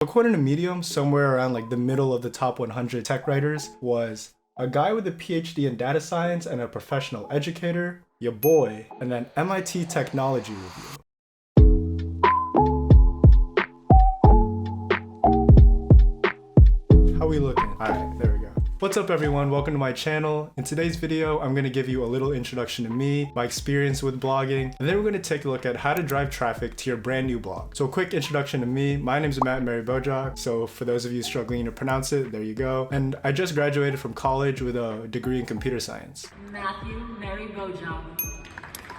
According to Medium, somewhere around like the middle of the top 100 tech writers was a guy with a PhD in data science and a professional educator, your boy, and then MIT Technology Review. How we looking? Alright, there we go. What's up everyone, welcome to my channel. In today's video, I'm going to give you a little introduction to me, my experience with blogging, and then we're going to take a look at how to drive traffic to your brand new blog. So a quick introduction to me, my name's Matt Mary Bojak, so for those of you struggling to pronounce it, there you go. And I just graduated from college with a degree in computer science. Matthew Mary Bojak.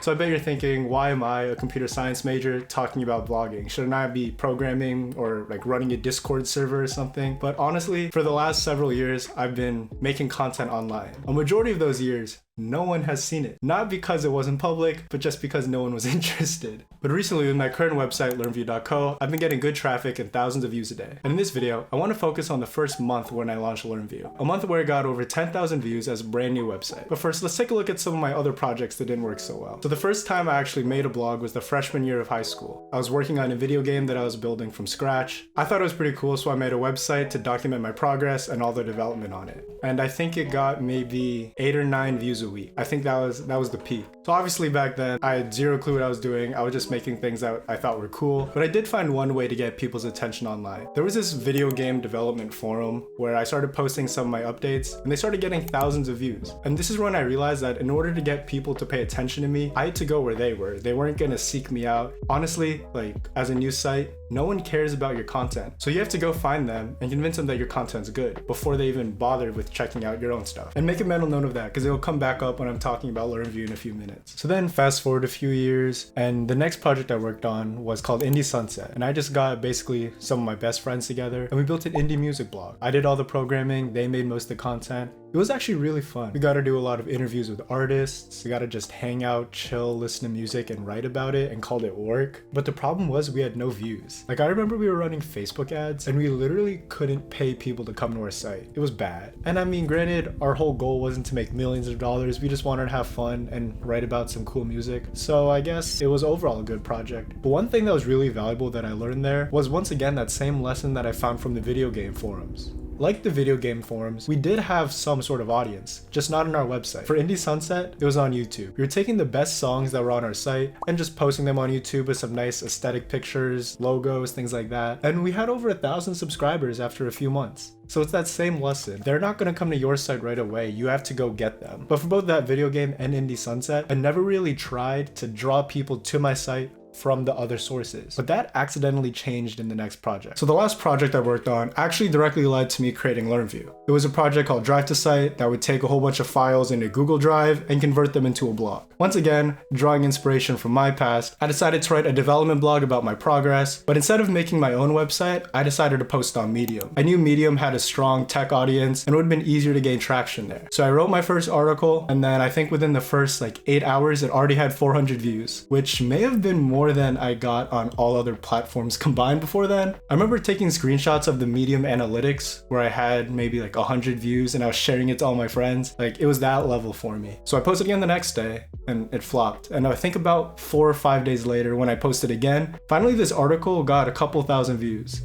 So I bet you're thinking, why am I, a computer science major, talking about blogging? Shouldn't I be programming or like running a Discord server or something? But honestly, for the last several years, I've been making content online. A majority of those years, no one has seen it. Not because it wasn't public, but just because no one was interested. But recently with my current website, learnview.co, I've been getting good traffic and thousands of views a day. And in this video, I want to focus on the first month when I launched LearnView. A month where it got over 10,000 views as a brand new website. But first, let's take a look at some of my other projects that didn't work so well. So the first time I actually made a blog was the freshman year of high school. I was working on a video game that I was building from scratch. I thought it was pretty cool, so I made a website to document my progress and all the development on it. And I think it got maybe 8 or 9 views a week. I think that was the peak. So obviously back then, I had zero clue what I was doing. I was just making things that I thought were cool. But I did find one way to get people's attention online. There was this video game development forum where I started posting some of my updates and they started getting thousands of views. And this is when I realized that in order to get people to pay attention to me, I had to go where they were. They weren't gonna seek me out. Honestly, like as a news site, no one cares about your content. So you have to go find them and convince them that your content's good before they even bother with checking out your own stuff. And make a mental note of that because it'll come back up when I'm talking about LearnView in a few minutes. So then fast forward a few years and the next project I worked on was called Indie Sunset. And I just got basically some of my best friends together and we built an indie music blog. I did all the programming, they made most of the content. It was actually really fun. We got to do a lot of interviews with artists. We got to just hang out, chill, listen to music and write about it and called it work. But the problem was we had no views. Like I remember we were running Facebook ads and we literally couldn't pay people to come to our site. It was bad. And I mean, granted, our whole goal wasn't to make millions of dollars. We just wanted to have fun and write about some cool music. So I guess it was overall a good project. But one thing that was really valuable that I learned there was once again that same lesson that I found from the video game forums. Like the video game forums, we did have some sort of audience, just not on our website. For Indie Sunset, it was on YouTube. We were taking the best songs that were on our site and just posting them on YouTube with some nice aesthetic pictures, logos, things like that. And we had over 1,000 subscribers after a few months. So it's that same lesson. They're not gonna come to your site right away. You have to go get them. But for both that video game and Indie Sunset, I never really tried to draw people to my site from the other sources. But that accidentally changed in the next project. So the last project I worked on actually directly led to me creating LearnView. It was a project called Drive to Site that would take a whole bunch of files into Google Drive and convert them into a blog. Once again, drawing inspiration from my past, I decided to write a development blog about my progress, but instead of making my own website, I decided to post on Medium. I knew Medium had a strong tech audience and it would have been easier to gain traction there. So I wrote my first article and then I think within the first 8 hours, it already had 400 views, which may have been more than I got on all other platforms combined before then. I remember taking screenshots of the Medium analytics where I had maybe 100 views and I was sharing it to all my friends. It was that level for me. So I posted again the next day and it flopped. And I think about 4 or 5 days later when I posted again, finally this article got a couple thousand views.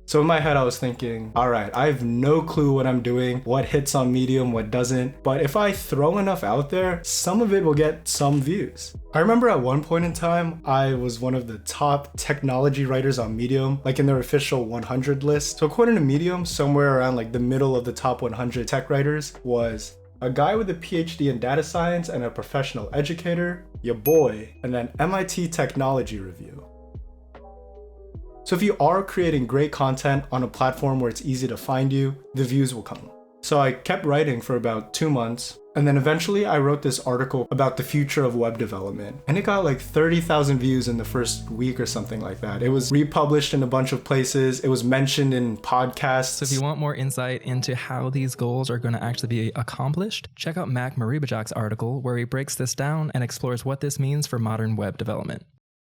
So in my head, I was thinking, all right, I have no clue what I'm doing, what hits on Medium, what doesn't. But if I throw enough out there, some of it will get some views. I remember at one point in time, I was one of the top technology writers on Medium, in their official 100 list. So according to Medium, somewhere around the middle of the top 100 tech writers was a guy with a PhD in data science and a professional educator, your boy, and then MIT Technology Review. So if you are creating great content on a platform where it's easy to find you, the views will come. So I kept writing for about 2 months, and then eventually I wrote this article about the future of web development. And it got 30,000 views in the first week or something like that. It was republished in a bunch of places. It was mentioned in podcasts. So if you want more insight into how these goals are going to actually be accomplished, check out Mac Maribajak's article where he breaks this down and explores what this means for modern web development.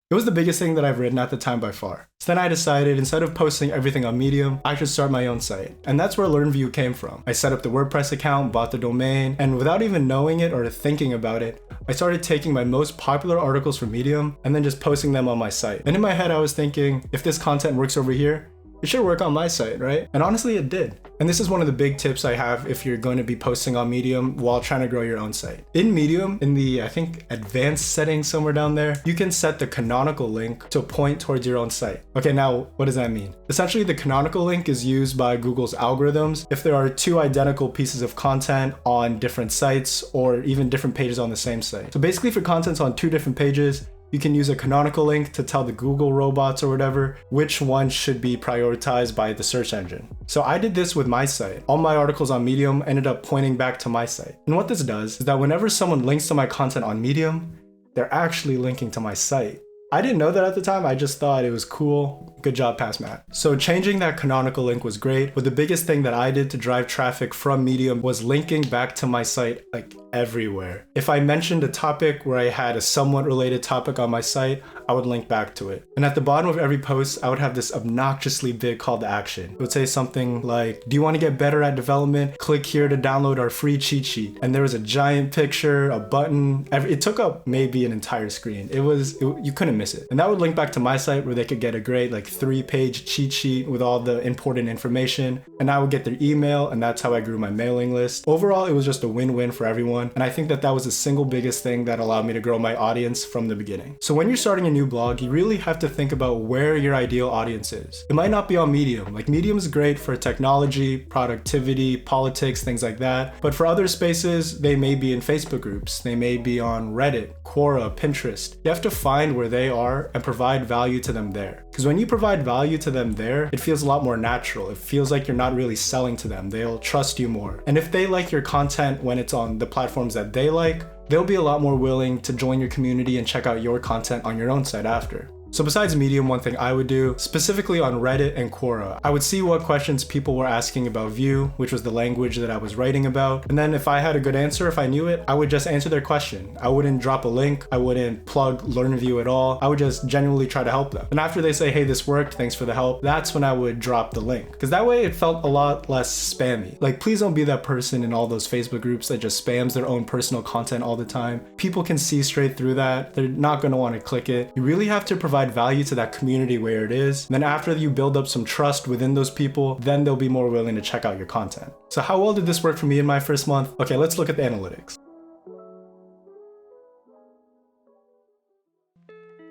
It was the biggest thing that I've written at the time by far. So then I decided instead of posting everything on Medium, I should start my own site. And that's where LearnView came from. I set up the WordPress account, bought the domain, and without even knowing it or thinking about it, I started taking my most popular articles from Medium and then just posting them on my site. And in my head, I was thinking, if this content works over here, it should work on my site, right? And honestly, it did. And this is one of the big tips I have if you're going to be posting on Medium while trying to grow your own site. In Medium, in the, I think, advanced settings somewhere down there, you can set the canonical link to point towards your own site. Okay, now what does that mean? Essentially, the canonical link is used by Google's algorithms if there are two identical pieces of content on different sites or even different pages on the same site. So basically, for contents on two different pages, you can use a canonical link to tell the Google robots or whatever which one should be prioritized by the search engine. So I did this with my site. All my articles on Medium ended up pointing back to my site. And what this does is that whenever someone links to my content on Medium, they're actually linking to my site. I didn't know that at the time, I just thought it was cool. Good job, Pass Matt. So changing that canonical link was great, but the biggest thing that I did to drive traffic from Medium was linking back to my site like everywhere. If I mentioned a topic where I had a somewhat related topic on my site, I would link back to it. And at the bottom of every post, I would have this obnoxiously big call to action. It would say something like, do you want to get better at development? Click here to download our free cheat sheet. And there was a giant picture, a button, it took up maybe an entire screen. You couldn't miss it. And that would link back to my site where they could get a great like 3-page cheat sheet with all the important information. And I would get their email, and that's how I grew my mailing list. Overall, it was just a win-win for everyone. And I think that was the single biggest thing that allowed me to grow my audience from the beginning. So when you're starting a new blog, you really have to think about where your ideal audience is. It might not be on Medium. Like Medium is great for technology, productivity, politics, things like that. But for other spaces, they may be in Facebook groups. They may be on Reddit, Quora, Pinterest. You have to find where they are and provide value to them there. Because when you provide value to them there, it feels a lot more natural. It feels like you're not really selling to them. They'll trust you more. And if they like your content when it's on the platforms that they like, they'll be a lot more willing to join your community and check out your content on your own site after. So besides Medium, one thing I would do, specifically on Reddit and Quora, I would see what questions people were asking about Vue, which was the language that I was writing about. And then if I had a good answer, if I knew it, I would just answer their question. I wouldn't drop a link. I wouldn't plug Learn Vue at all. I would just genuinely try to help them. And after they say, hey, this worked, thanks for the help, that's when I would drop the link. Because that way it felt a lot less spammy. Like, please don't be that person in all those Facebook groups that just spams their own personal content all the time. People can see straight through that. They're not going to want to click it. You really have to provide value to that community where it is. And then after you build up some trust within those people, then they'll be more willing to check out your content. So how well did this work for me in my first month? Okay, let's look at the analytics.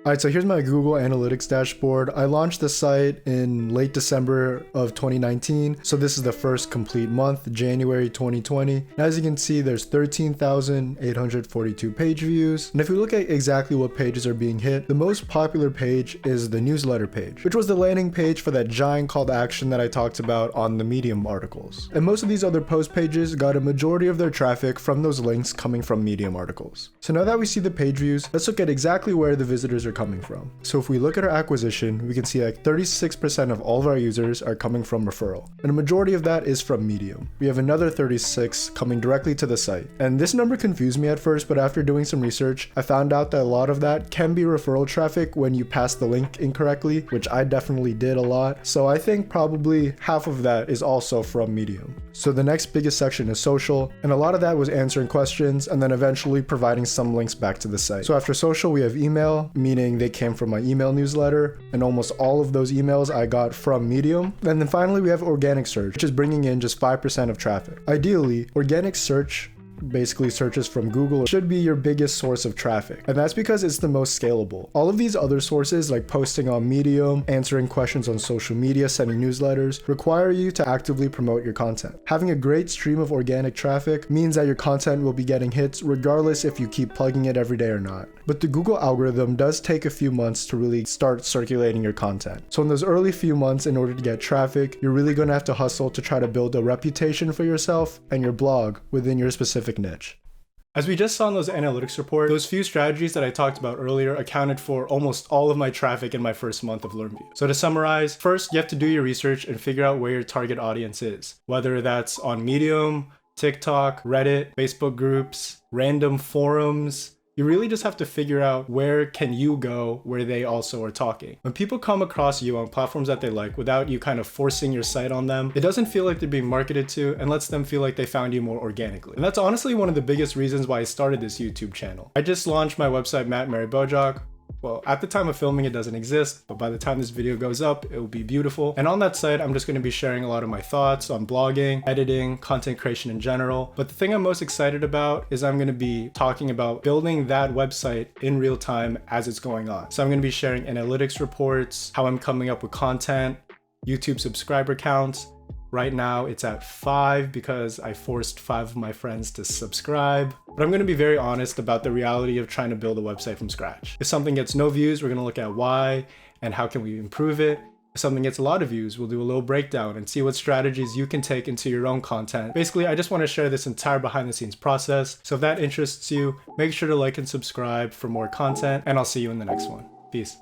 All right, so here's my Google Analytics dashboard. I launched the site in late December of 2019. So this is the first complete month, January 2020. And as you can see, there's 13,842 page views. And if we look at exactly what pages are being hit, the most popular page is the newsletter page, which was the landing page for that giant call to action that I talked about on the Medium articles. And most of these other post pages got a majority of their traffic from those links coming from Medium articles. So now that we see the page views, let's look at exactly where the visitors are coming from. So if we look at our acquisition, we can see like 36% of all of our users are coming from referral, and a majority of that is from Medium. We have another 36 coming directly to the site. And this number confused me at first, but after doing some research, I found out that a lot of that can be referral traffic when you pass the link incorrectly, which I definitely did a lot. So I think probably half of that is also from Medium. So the next biggest section is social, and a lot of that was answering questions and then eventually providing some links back to the site. So after social, we have email, meaning they came from my email newsletter, and almost all of those emails I got from Medium. And then finally, we have organic search, which is bringing in just 5% of traffic. Ideally, organic search, basically searches from Google, should be your biggest source of traffic, and that's because it's the most scalable. All of these other sources, like posting on Medium, answering questions on social media, sending newsletters, require you to actively promote your content. Having a great stream of organic traffic means that your content will be getting hits regardless if you keep plugging it every day or not. But the Google algorithm does take a few months to really start circulating your content. So in those early few months, in order to get traffic, you're really going to have to hustle to try to build a reputation for yourself and your blog within your specific niche. As we just saw in those analytics report, those few strategies that I talked about earlier accounted for almost all of my traffic in my first month of LearnVue. So to summarize, first you have to do your research and figure out where your target audience is, whether that's on Medium, TikTok, Reddit, Facebook groups, random forums. You really just have to figure out where can you go where they also are talking. When people come across you on platforms that they like without you kind of forcing your site on them, it doesn't feel like they're being marketed to and lets them feel like they found you more organically. And that's honestly one of the biggest reasons why I started this YouTube channel. I just launched my website, Matt Mary Bojock. Well, at the time of filming, it doesn't exist, but by the time this video goes up, it will be beautiful. And on that site, I'm just going to be sharing a lot of my thoughts on blogging, editing, content creation in general. But the thing I'm most excited about is I'm going to be talking about building that website in real time as it's going on. So I'm going to be sharing analytics reports, how I'm coming up with content, YouTube subscriber counts. Right now it's at 5 because I forced 5 of my friends to subscribe. But I'm going to be very honest about the reality of trying to build a website from scratch. If something gets no views, we're going to look at why and how can we improve it. If something gets a lot of views, we'll do a little breakdown and see what strategies you can take into your own content. Basically, I just want to share this entire behind the scenes process. So if that interests you, make sure to like and subscribe for more content, and I'll see you in the next one. Peace.